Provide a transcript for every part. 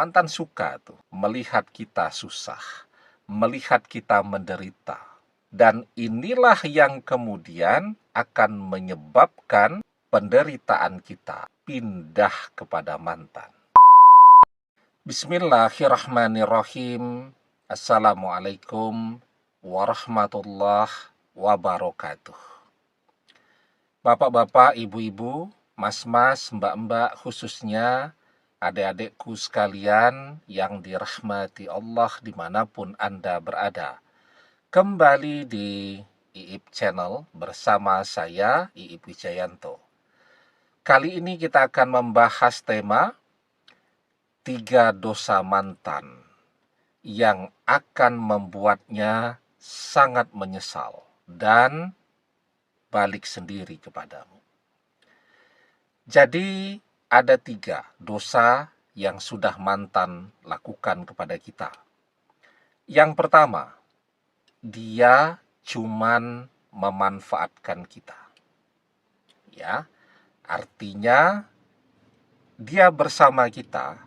Mantan suka tuh melihat kita susah, melihat kita menderita. Dan inilah yang kemudian akan menyebabkan penderitaan kita pindah kepada mantan. Bismillahirrahmanirrahim. Assalamualaikum warahmatullahi wabarakatuh. Bapak-bapak, ibu-ibu, mas-mas, mbak-mbak, khususnya adik-adikku sekalian yang dirahmati Allah dimanapun Anda berada. Kembali di IIP Channel bersama saya, IIP Wijayanto. Kali ini kita akan membahas tema 3 dosa mantan yang akan membuatnya sangat menyesal dan balik sendiri kepadamu. Jadi ada 3 dosa yang sudah mantan lakukan kepada kita. Yang pertama, dia cuman memanfaatkan kita. Ya, artinya dia bersama kita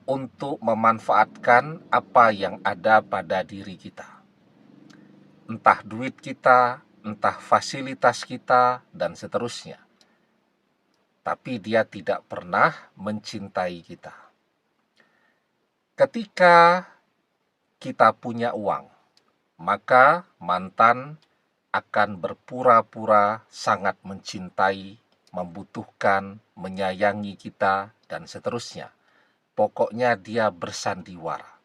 untuk memanfaatkan apa yang ada pada diri kita. Entah duit kita, entah fasilitas kita, dan seterusnya. Tapi dia tidak pernah mencintai kita. Ketika kita punya uang, maka mantan akan berpura-pura sangat mencintai, membutuhkan, menyayangi kita, dan seterusnya. Pokoknya dia bersandiwara.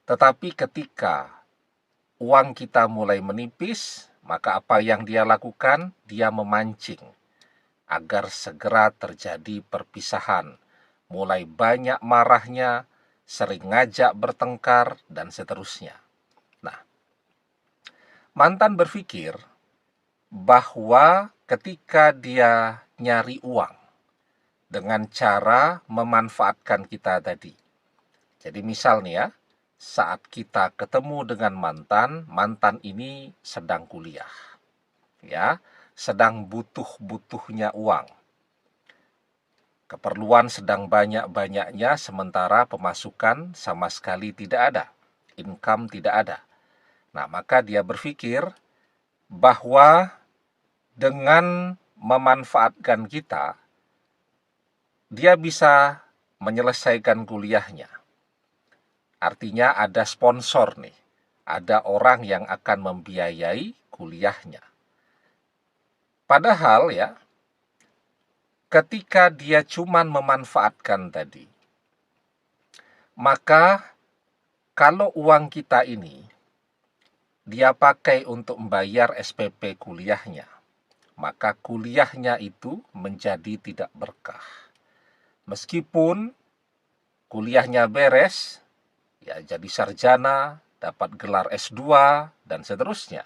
Tetapi ketika uang kita mulai menipis, maka apa yang dia lakukan? Dia memancing agar segera terjadi perpisahan. Mulai banyak marahnya, sering ngajak bertengkar, dan seterusnya. Nah, mantan berpikir bahwa ketika dia nyari uang dengan cara memanfaatkan kita tadi. Jadi misal nih ya, saat kita ketemu dengan mantan ini sedang kuliah. Ya, sedang butuh-butuhnya uang. Keperluan sedang banyak-banyaknya sementara pemasukan sama sekali tidak ada. Income tidak ada. Nah, maka dia berpikir bahwa dengan memanfaatkan kita, dia bisa menyelesaikan kuliahnya. Artinya ada sponsor nih, ada orang yang akan membiayai kuliahnya. Padahal ya, ketika dia cuman memanfaatkan tadi, maka kalau uang kita ini dia pakai untuk membayar SPP kuliahnya, maka kuliahnya itu menjadi tidak berkah. Meskipun kuliahnya beres, ya jadi sarjana, dapat gelar S2, dan seterusnya.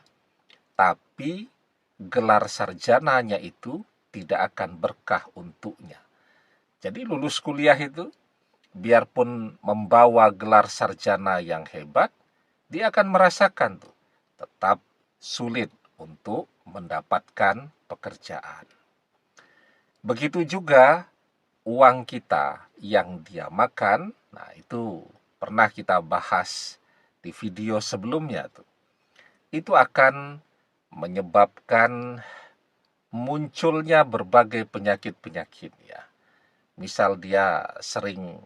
Tapi gelar sarjananya itu tidak akan berkah untuknya. Jadi lulus kuliah itu, biarpun membawa gelar sarjana yang hebat, dia akan merasakan tuh tetap sulit untuk mendapatkan pekerjaan. Begitu juga uang kita yang dia makan, nah itu pernah kita bahas di video sebelumnya tuh. Itu akan menyebabkan munculnya berbagai penyakit-penyakit ya. Misal dia sering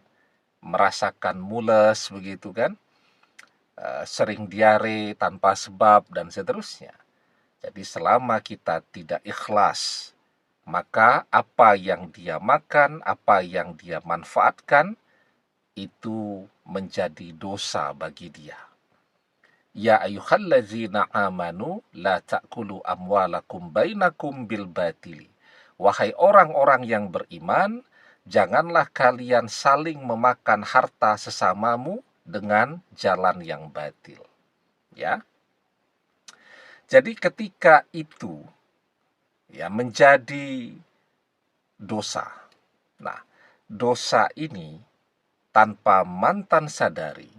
merasakan mules begitu kan, sering diare tanpa sebab dan seterusnya. Jadi selama kita tidak ikhlas, maka apa yang dia makan, apa yang dia manfaatkan, itu menjadi dosa bagi dia. Ya ayyuhallazina amanu la ta'kulu amwalakum bainakum bil batili. Wahai orang-orang yang beriman, janganlah kalian saling memakan harta sesamamu dengan jalan yang batil. Ya. Jadi ketika itu ya menjadi dosa. Nah, dosa ini tanpa mantan sadari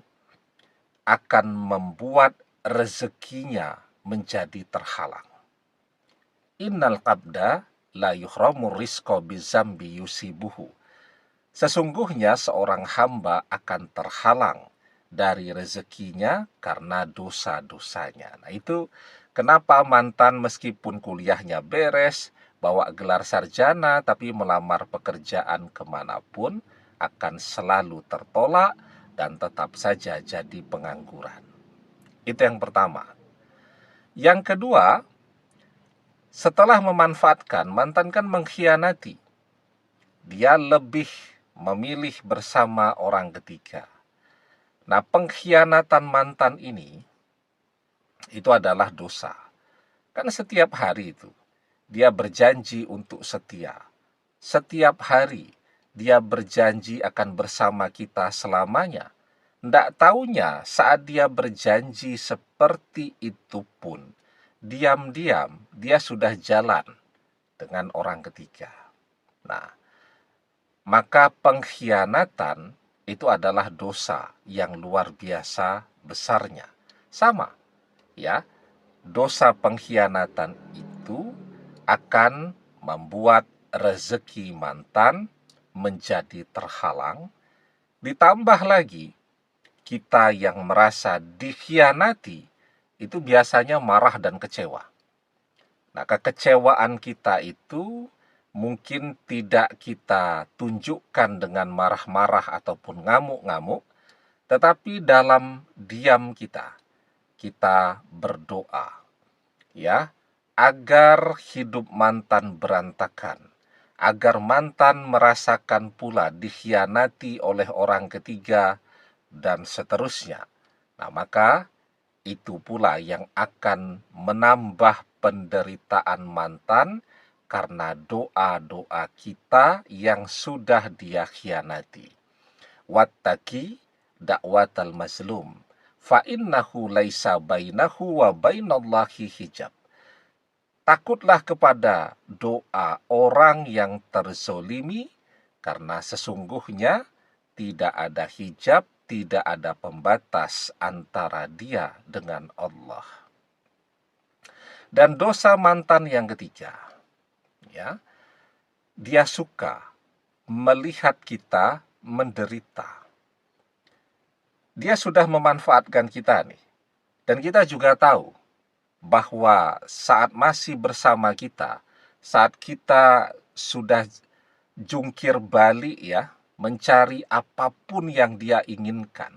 akan membuat rezekinya menjadi terhalang. Innal qabda la yuhramu rizqa bizambi yusibuhu. Sesungguhnya seorang hamba akan terhalang dari rezekinya karena dosa-dosanya. Nah, itu kenapa mantan meskipun kuliahnya beres, bawa gelar sarjana, tapi melamar pekerjaan kemanapun akan selalu tertolak dan tetap saja jadi pengangguran. Itu yang pertama. Yang kedua, setelah memanfaatkan, mantan kan mengkhianati. Dia lebih memilih bersama orang ketiga. Nah, pengkhianatan mantan ini itu adalah dosa. Kan setiap hari itu dia berjanji untuk setia. Setiap hari dia berjanji akan bersama kita selamanya. Ndak taunya saat dia berjanji seperti itu pun, diam-diam dia sudah jalan dengan orang ketiga. Nah, maka pengkhianatan itu adalah dosa yang luar biasa besarnya. Sama, ya, dosa pengkhianatan itu akan membuat rezeki mantan menjadi terhalang. Ditambah lagi, kita yang merasa dikhianati itu biasanya marah dan kecewa. Nah, kekecewaan kita itu mungkin tidak kita tunjukkan dengan marah-marah ataupun ngamuk-ngamuk, tetapi dalam diam kita berdoa, ya, agar hidup mantan berantakan, agar mantan merasakan pula dikhianati oleh orang ketiga, dan seterusnya. Nah, maka itu pula yang akan menambah penderitaan mantan karena doa-doa kita yang sudah dia khianati. Wattaqi da'watal mazlum fa innahu laisa bainahu wa bainallahi hijab. Takutlah kepada doa orang yang terzolimi, karena sesungguhnya tidak ada hijab, tidak ada pembatas antara dia dengan Allah. Dan dosa mantan yang ketiga, ya, dia suka melihat kita menderita. Dia sudah memanfaatkan kita nih. Dan kita juga tahu bahwa saat masih bersama kita, saat kita sudah jungkir balik, ya, mencari apapun yang dia inginkan,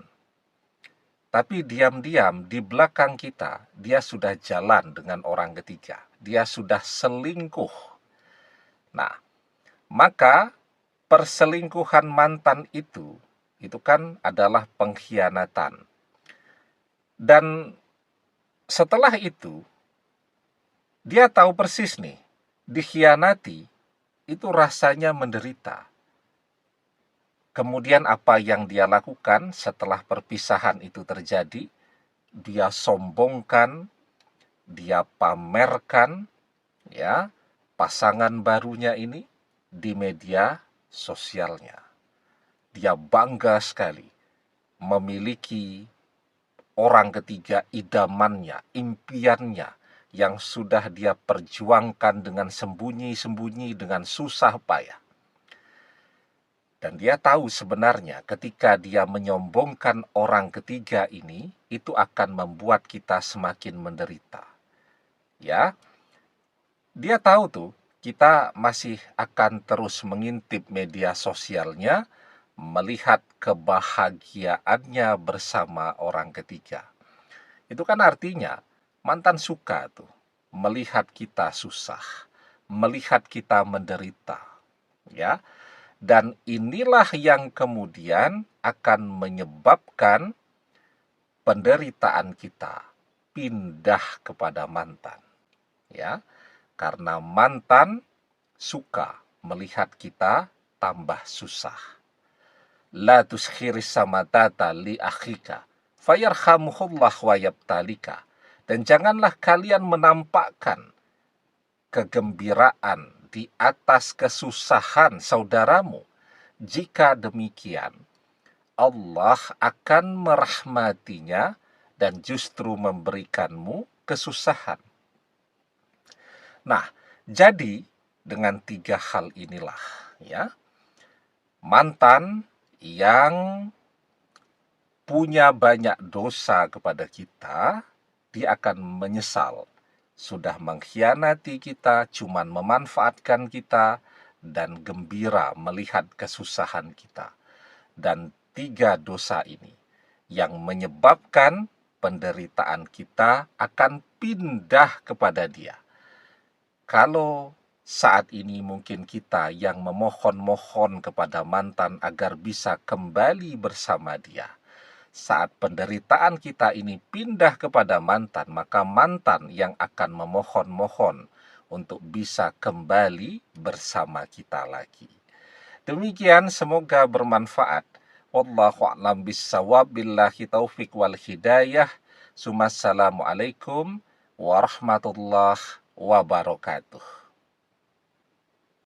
tapi diam-diam di belakang kita dia sudah jalan dengan orang ketiga, dia sudah selingkuh. Nah, maka perselingkuhan mantan itu kan adalah pengkhianatan. Dan setelah itu dia tahu persis nih, dikhianati itu rasanya menderita. Kemudian apa yang dia lakukan setelah perpisahan itu terjadi? Dia sombongkan, dia pamerkan, ya, pasangan barunya ini di media sosialnya. Dia bangga sekali memiliki orang ketiga idamannya, impiannya, yang sudah dia perjuangkan dengan sembunyi-sembunyi, dengan susah payah. Dan dia tahu sebenarnya ketika dia menyombongkan orang ketiga ini, itu akan membuat kita semakin menderita. Ya, dia tahu tuh, kita masih akan terus mengintip media sosialnya, melihat kebahagiaannya bersama orang ketiga. Itu kan artinya mantan suka tuh melihat kita susah, melihat kita menderita. Ya, dan inilah yang kemudian akan menyebabkan penderitaan kita pindah kepada mantan. Ya, karena mantan suka melihat kita tambah susah. La tuskhiris samatata li akhika fayarhamuhullah wa yabtalika. Dan janganlah kalian menampakkan kegembiraan di atas kesusahan saudaramu. Jika demikian, Allah akan merahmatinya dan justru memberikanmu kesusahan. Nah, jadi dengan tiga hal inilah, ya, Mantan yang punya banyak dosa kepada kita, dia akan menyesal. Sudah mengkhianati kita, cuman memanfaatkan kita, dan gembira melihat kesusahan kita. Dan 3 dosa ini yang menyebabkan penderitaan kita akan pindah kepada dia. Kalau saat ini mungkin kita yang memohon-mohon kepada mantan agar bisa kembali bersama dia. Saat penderitaan kita ini pindah kepada mantan, maka mantan yang akan memohon-mohon untuk bisa kembali bersama kita lagi. Demikian, semoga bermanfaat. Wallahu a'lam bissawab, billahi taufik wal hidayah. Assalamualaikum warahmatullahi wabarakatuh.